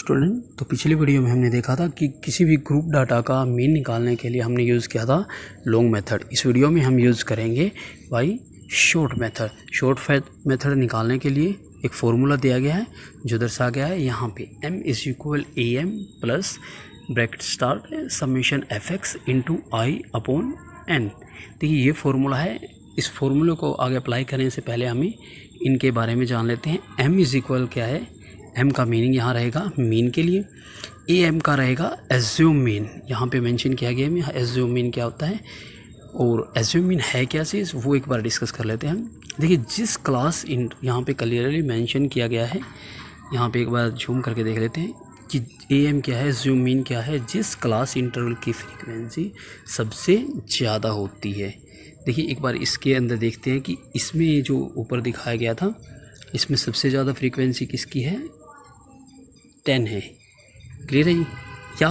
Student, तो पिछली video में हमने देखा था कि किसी भी ग्रुप डाटा का मीन निकालने के लिए हमने यूज़ किया था लॉन्ग मेथड। इस वीडियो में हम यूज़ करेंगे by short method. Short method निकालने के लिए एक फार्मूला दिया गया है जो दर्शा गया है यहाँ पे m=am plus bracket start summation fx into I upon n। देखिए ये फार्मूला है। इस फार्मूले को आगे अप्लाई करने से पहले हमें इनके बारे में जान लेते हैं। m क्या है, m का मीनिंग यहाँ रहेगा मीन के लिए, am का रहेगा एज्यूम मीन। यहाँ पे मेंशन किया गया है एज्यूम मीन क्या होता है और एज्यूम मीन है क्या चीज़, वो एक बार डिस्कस कर लेते हैं हम। देखिए जिस क्लास यहाँ पे क्लियरली मेंशन किया गया है, यहाँ पे एक बार जूम करके देख लेते हैं कि am क्या है, एज्यूम मीन क्या है, जिस क्लास इंटरवल की फ्रीक्वेंसी सबसे ज़्यादा होती है। देखिए एक बार इसके अंदर देखते हैं कि इसमें जो ऊपर दिखाया गया था इसमें सबसे ज़्यादा फ्रीक्वेंसी किसकी है, 10 है। क्लियर है जी। या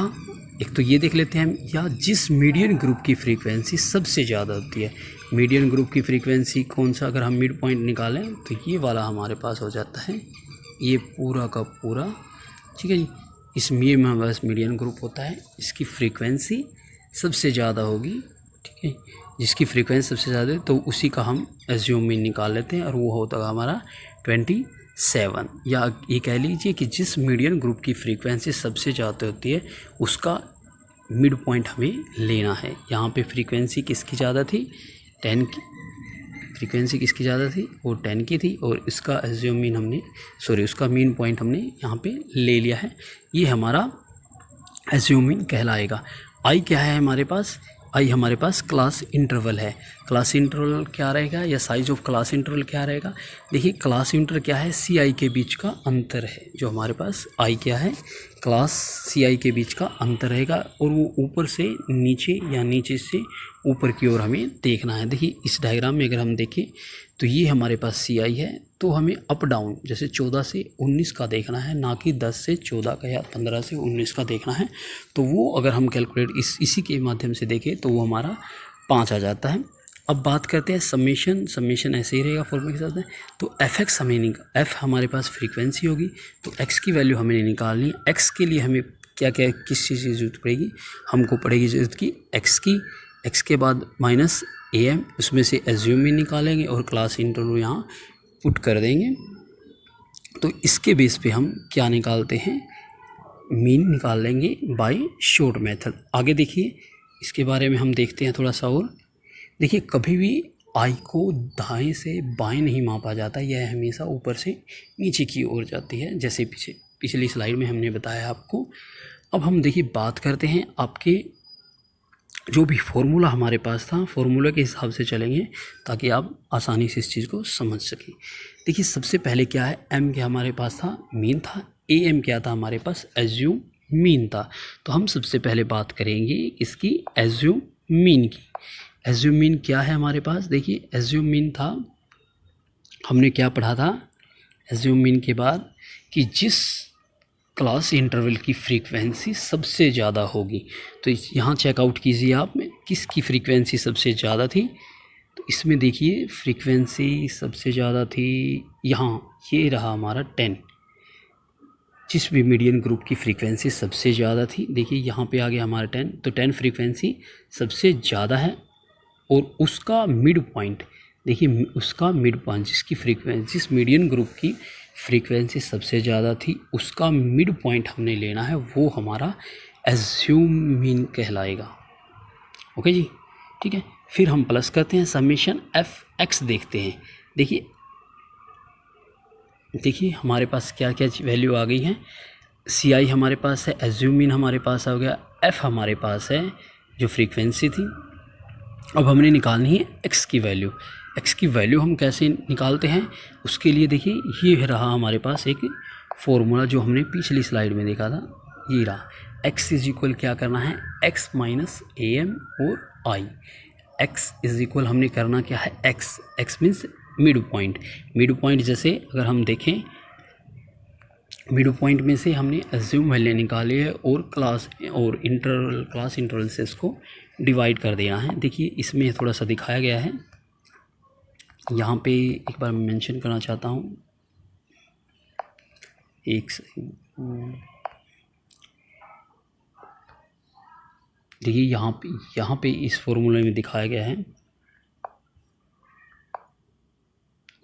एक तो ये देख लेते हैं हम, या जिस मीडियन ग्रुप की फ्रीक्वेंसी सबसे ज़्यादा होती है। मीडियन ग्रुप की फ्रीक्वेंसी कौन सा, अगर हम मिड पॉइंट निकालें तो ये वाला हमारे पास हो जाता है, ये पूरा का पूरा। ठीक है जी। इस में हमारे पास मीडियन ग्रुप होता है, इसकी फ्रीक्वेंसी सबसे ज़्यादा होगी। ठीक है, जिसकी फ्रीक्वेंसी सबसे ज़्यादा है तो उसी का हम एज्यूम मीन निकाल लेते हैं और वो होता है हमारा 27। या ये कह लीजिए कि जिस मीडियन ग्रुप की फ्रीक्वेंसी सबसे ज़्यादा होती है उसका मिड पॉइंट हमें लेना है। यहाँ पे फ्रीक्वेंसी किसकी ज़्यादा थी, 10 की। फ्रीक्वेंसी किसकी ज़्यादा थी, वो 10 की थी और इसका एज्यूम मीन हमने उसका मीन पॉइंट हमने यहाँ पे ले लिया है। ये हमारा एज्यूम मीन कहलाएगा। आई क्या है हमारे पास, आई हमारे पास क्लास इंटरवल है। क्लास इंटरवल क्या रहेगा या साइज ऑफ क्लास इंटरवल क्या रहेगा। देखिए क्लास इंटरवल क्या है, सी आई के बीच का अंतर है। जो हमारे पास आई क्या है, क्लास सी आई के बीच का अंतर रहेगा और वो ऊपर से नीचे या नीचे से ऊपर की ओर हमें देखना है। देखिए इस डायग्राम में अगर हम देखें तो ये हमारे पास सी आई है, तो हमें अप डाउन जैसे 14 से 19 का देखना है, ना कि 10 से 14 का या 15 से 19 का देखना है। तो वो अगर हम कैलकुलेट इसी के माध्यम से देखें तो वो हमारा 5 आ जाता है। अब बात करते हैं समेशन ऐसे ही रहेगा फॉर्मूले के साथ। तो एफ एक्स हमें एफ हमारे पास फ्रीक्वेंसी होगी, तो एक्स की वैल्यू हमें निकालनी है। एक्स के लिए हमें क्या क्या किस चीज़ की जरूरत पड़ेगी, हमको पड़ेगी जरूरत की एक्स के बाद माइनस am, उसमें से एज्यूम मीन निकालेंगे और क्लास इंटरवल यहाँ पुट कर देंगे। तो इसके बेस पे हम क्या निकालते हैं, मीन निकाल लेंगे बाय शॉर्ट मेथड। आगे देखिए इसके बारे में हम देखते हैं थोड़ा सा और। देखिए कभी भी आई को दाएं से बाएं नहीं मापा जाता, यह हमेशा ऊपर से नीचे की ओर जाती है, जैसे पिछली स्लाइड में हमने बताया आपको। अब हम देखिए बात करते हैं आपके जो भी फार्मूला हमारे पास था, फार्मूला के हिसाब से चलेंगे ताकि आप आसानी से इस चीज़ को समझ सकें। देखिए सबसे पहले क्या है, m क्या हमारे पास था, मीन था। am क्या था हमारे पास, एज्यूम मीन था। तो हम सबसे पहले बात करेंगे इसकी एज्यूम मीन की। एज्यूम मीन क्या है हमारे पास, देखिए एज्यूम मीन था, हमने क्या पढ़ा था एज्यूम मीन के बाद कि जिस क्लास इंटरवल की फ्रीक्वेंसी सबसे ज़्यादा होगी। तो यहाँ चेकआउट कीजिए आप में किसकी फ्रीक्वेंसी सबसे ज़्यादा थी। तो इसमें देखिए फ्रीक्वेंसी सबसे ज़्यादा थी यहाँ, ये रहा हमारा 10। जिस भी मीडियन ग्रुप की फ्रीक्वेंसी सबसे ज़्यादा थी, देखिए यहाँ पे आ गया हमारा 10, तो 10 फ्रीक्वेंसी सबसे ज़्यादा है और उसका मिड पॉइंट, देखिए उसका मिड पॉइंट जिसकी फ्रीक्वेंसी जिस मीडियन ग्रुप की फ्रीक्वेंसी सबसे ज़्यादा थी उसका मिड पॉइंट हमने लेना है, वो हमारा एज्यूम मीन कहलाएगा। ओके जी, ठीक है। फिर हम प्लस करते हैं समेशन एफ एक्स देखते हैं। देखिए हमारे पास क्या क्या वैल्यू आ गई है। सी आई हमारे पास है, एज्यूम मीन हमारे पास आ गया, एफ हमारे पास है जो फ्रीक्वेंसी थी। अब हमने निकालनी है एक्स की वैल्यू। एक्स की वैल्यू हम कैसे निकालते हैं, उसके लिए देखिए ये रहा हमारे पास एक फॉर्मूला जो हमने पिछली स्लाइड में देखा था, ये रहा। एक्स इज इक्वल क्या करना है, एक्स माइनस ए एम और आई। एक्स इज इक्वल हमने करना क्या है, x means mid point. Mid point जैसे अगर हम देखें, मिड पॉइंट में से हमने एज्यूम वैल्यू निकाली है और क्लास इंटरवल से इसको डिवाइड कर देना है। देखिए इसमें थोड़ा सा दिखाया गया है, यहाँ पे एक बार मैं मेंशन करना चाहता हूँ, एक देखिए यहाँ पे इस फॉर्मूले में दिखाया गया है,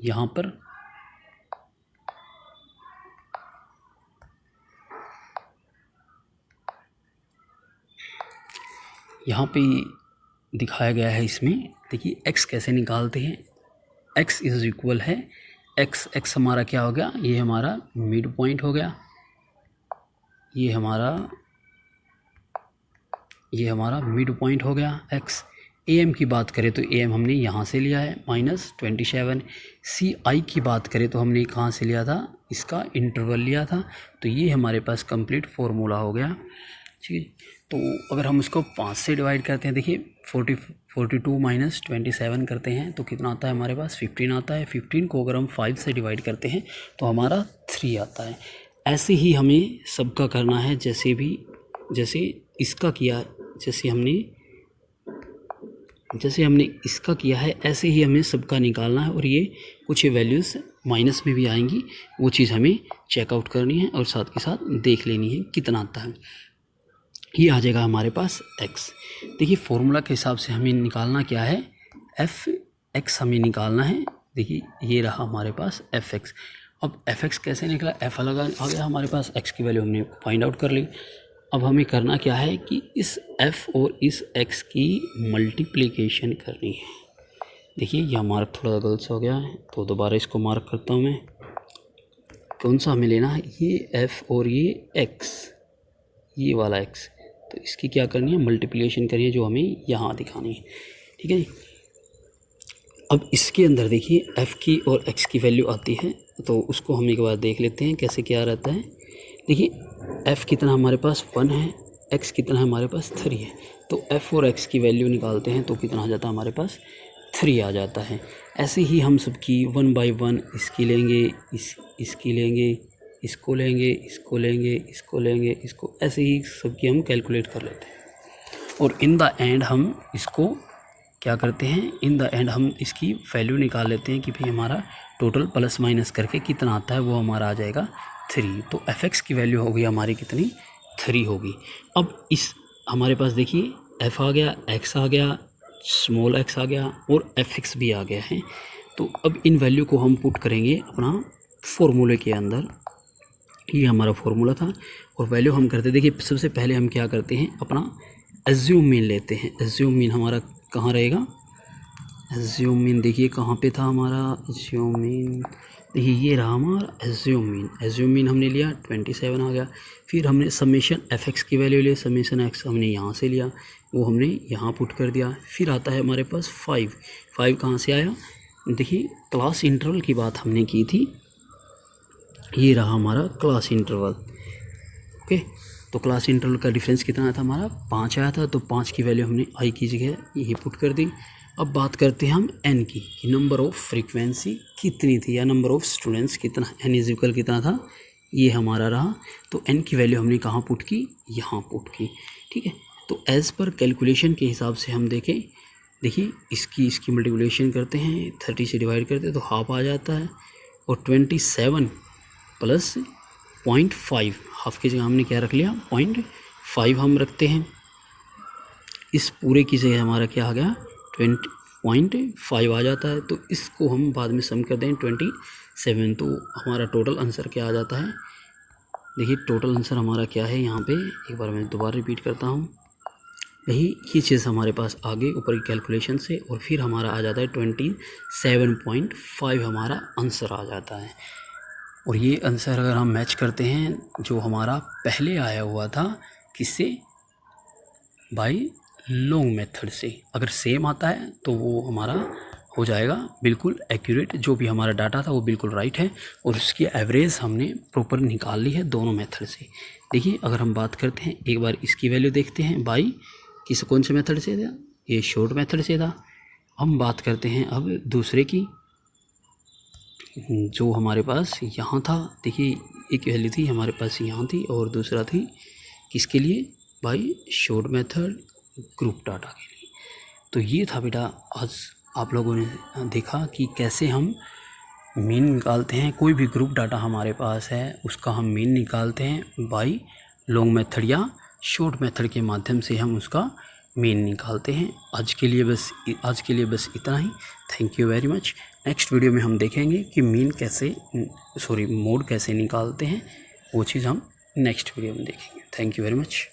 यहाँ पर दिखाया गया है। इसमें देखिए x कैसे निकालते हैं। x इज इक्वल है x हमारा क्या हो गया, ये हमारा मिड पॉइंट हो गया, ये हमारा मिड पॉइंट हो गया x। am की बात करें तो am हमने यहाँ से लिया है -27। ci की बात करें तो हमने कहाँ से लिया था, इसका इंटरवल लिया था। तो ये हमारे पास कंप्लीट फॉर्मूला हो गया, ठीक है। तो अगर हम इसको 5 से डिवाइड करते हैं, देखिए 42 माइनस 27 करते हैं तो कितना आता है हमारे पास, 15 आता है। 15 को अगर हम 5 से डिवाइड करते हैं तो हमारा 3 आता है। ऐसे ही हमें सबका करना है, जैसे इसका किया, जैसे हमने इसका किया है, ऐसे ही हमें सबका निकालना है। और ये कुछ वैल्यूज़ माइनस में भी आएंगी, वो चीज़ हमें चेकआउट करनी है और साथ के साथ देख लेनी है कितना आता है। ये आ जाएगा हमारे पास x। देखिए फॉर्मूला के हिसाब से हमें निकालना क्या है, f(x) हमें निकालना है। देखिए ये रहा हमारे पास f(x). अब f(x) कैसे निकला, f अलग आ गया हमारे पास, x की वैल्यू हमने फाइंड आउट कर ली। अब हमें करना क्या है कि इस f और इस x की मल्टीप्लिकेशन करनी है। देखिए ये हमारा थोड़ा गलत हो गया है, तो दोबारा इसको मार्क करता हूँ मैं। कौन सा हमें लेना है, ये f और ये x, ये वाला x, तो इसकी क्या करनी है, मल्टीप्लिकेशन करनी है, जो हमें यहाँ दिखानी है, ठीक है जी। अब इसके अंदर देखिए f की और x की वैल्यू आती है, तो उसको हम एक बार देख लेते हैं कैसे क्या रहता है। देखिए f कितना हमारे पास 1 है, x कितना है हमारे पास 3 है। तो f और x की वैल्यू निकालते हैं तो कितना आ जाता है हमारे पास, 3 आ जाता है। ऐसे ही हम सबकी 1 बाई 1 इसकी लेंगे, इसकी लेंगे, इसको लेंगे, इसको लेंगे, इसको लेंगे, इसको, ऐसे ही सबकी हम कैलकुलेट कर लेते हैं। और इन द एंड हम इसको क्या करते हैं, इन द एंड हम इसकी वैल्यू निकाल लेते हैं कि भाई हमारा टोटल प्लस माइनस करके कितना आता है, वो हमारा आ जाएगा 3। तो f(x) की वैल्यू होगी हमारी कितनी, 3 होगी। अब इस हमारे पास देखिए f आ गया, x आ गया, स्मॉल x आ गया और f(x) भी आ गया है। तो अब इन वैल्यू को हम पुट करेंगे अपना फॉर्मूले के अंदर। ये हमारा फॉर्मूला था और वैल्यू हम करते, देखिए सबसे पहले हम क्या करते हैं, अपना एज्यूम मीन लेते हैं। एज्यूम मीन हमारा कहाँ रहेगा, एज्यूम मीन देखिए कहाँ पे था हमारा एज्यूम मीन, देखिए ये रहा हमारा एज्यूम मीन। एज्यूम मीन हमने लिया 27 आ गया। फिर हमने समेशन f(x) की वैल्यू लिया, समेशन x हमने यहाँ से लिया, वो हमने यहाँ पुट कर दिया। फिर आता है हमारे पास 5 कहाँ से आया, देखिए क्लास इंटरवल की बात हमने की थी, ये रहा हमारा क्लास इंटरवल। ओके, तो क्लास इंटरवल का डिफरेंस कितना आया था हमारा, 5 आया था। तो 5 की वैल्यू हमने i की जगह ये पुट कर दी। अब बात करते हैं हम n की, कि नंबर ऑफ़ फ्रीक्वेंसी कितनी थी, या नंबर ऑफ़ स्टूडेंट्स कितना, n इज इक्वल कितना था, ये हमारा रहा। तो n की वैल्यू हमने कहाँ पुट की, यहाँ पुट की, ठीक है। तो एज़ पर कैलकुलेशन के हिसाब से हम देखें, देखिए इसकी मल्टीप्लिकेशन करते हैं, 30 से डिवाइड करते हैं तो हाफ आ जाता है। और 27 प्लस 0.5, हाफ की जगह हमने क्या रख लिया, 0.5 हम रखते हैं। इस पूरे की जगह हमारा क्या आ गया, 20.5 आ जाता है। तो इसको हम बाद में सम कर दें 27, तो हमारा टोटल आंसर क्या आ जाता है। देखिए टोटल आंसर हमारा क्या है, यहाँ पे एक बार मैं दोबारा रिपीट करता हूँ। ये चीज़ हमारे पास आगे ऊपर की कैलकुलेशन से, और फिर हमारा आ जाता है 27.5 हमारा आंसर आ जाता है। और ये आंसर अगर हम मैच करते हैं जो हमारा पहले आया हुआ था, किससे, बाय लॉन्ग मेथड से, अगर सेम आता है तो वो हमारा हो जाएगा बिल्कुल एक्यूरेट, जो भी हमारा डाटा था वो बिल्कुल राइट है। और उसकी एवरेज हमने प्रॉपर निकाल ली है दोनों मेथड से। देखिए अगर हम बात करते हैं, एक बार इसकी वैल्यू देखते हैं, बाई कौन से मेथड से था, ये शॉर्ट मेथड से था। हम बात करते हैं अब दूसरे की, जो हमारे पास यहाँ था। देखिए एक वैल्यू थी हमारे पास यहाँ थी, और दूसरा थी किसके लिए, by short method group data के लिए। तो ये था बेटा, आज आप लोगों ने देखा कि कैसे हम मीन निकालते हैं। कोई भी ग्रुप डाटा हमारे पास है उसका हम मीन निकालते हैं बाय लॉन्ग मेथड या शॉर्ट मेथड के माध्यम से हम उसका मीन निकालते हैं। आज के लिए बस इतना ही। Thank you very much. Next video में हम देखेंगे कि मोड कैसे निकालते हैं, वो चीज़ हम नेक्स्ट वीडियो में देखेंगे। Thank you very much.